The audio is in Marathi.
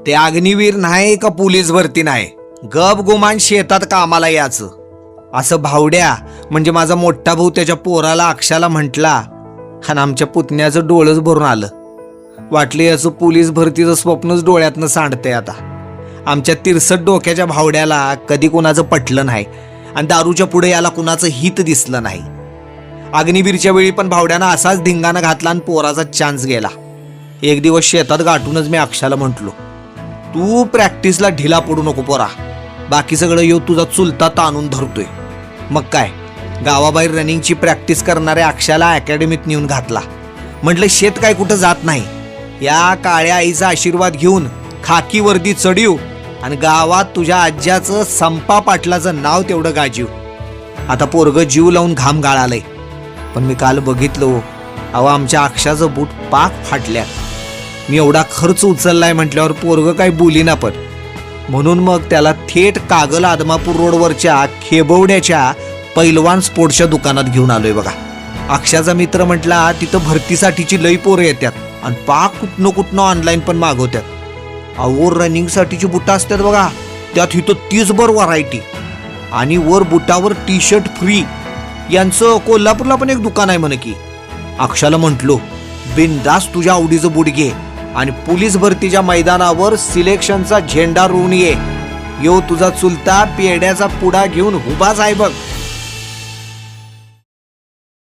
ते अग्निवीर नाही का पोलीस भरती नाही, गप गुमान शेतात कामाला याचं असं भावड्या म्हणजे माझा मोठा भाऊ त्याच्या पोराला अक्षाला म्हटला. आणि आमच्या पुतण्याचं डोळंच भरून आलं. वाटलं याचं पोलीस भरतीचं स्वप्नच डोळ्यातनं सांडतंय आता. आमच्या तिरसट डोक्याच्या भावड्याला कधी कुणाचं पटलं नाही आणि दारूच्या पुढे याला कुणाचं हित दिसलं नाही. अग्निवीरच्या वेळी पण भावड्यानं असाच धिंगाणा घातला आणि पोराचा चान्स गेला. एक दिवस शेतात गाठूनच मी अक्षाला म्हटलो, तू प्रॅक्टिसला ढिला पडू नको पोरा, बाकी सगळं येऊ तुझा चुलता ताणून धरतोय. मग काय, गावाबाहेर रनिंगची प्रॅक्टिस करणाऱ्या अक्षाला अकॅडमीत नेऊन घातला. म्हटलं शेत काय कुठं जात नाही, या काळ्या आईचा आशीर्वाद घेऊन खाकी वर्दी चढीव आणि गावात तुझ्या आज्याचं संपा पाटलाचं नाव तेवढं गाजीव. आता पोरग जीव लावून घाम गाळालंय. पण मी काल बघितलो, अहो आमच्या अक्षाचं बूट पाक फाटल्या. मी एवढा खर्च उचललाय म्हटल्यावर पोरग काय बोली ना. पण म्हणून मग त्याला थेट कागल आदमापूर रोडवरच्या खेबवड्याच्या पैलवान स्पोर्ट्सच्या दुकानात घेऊन आलोय बघा. अक्षाचा मित्र म्हटला तिथं भरतीसाठीची लई पोरं येतात आणि पाक कुठनं ऑनलाईन पण मागवतात. अहो रनिंगसाठीची बुटं असतात बघा, त्यात इथं 30 भर व्हरायटी आणि वर बुटावर टी शर्ट फ्री. यांचं कोल्हापूरला पण एक दुकान आहे म्हणे की. अक्षाला म्हटलो, बिनधास्त तुझ्या आवडीचं बूट घे आणि पोलीस भरतीच्या मैदानावर सिलेक्शनचा झेंडा रोवून ये. तुझा चुलता पेड्याचा पुडा घेऊन उभाच आहे बघ.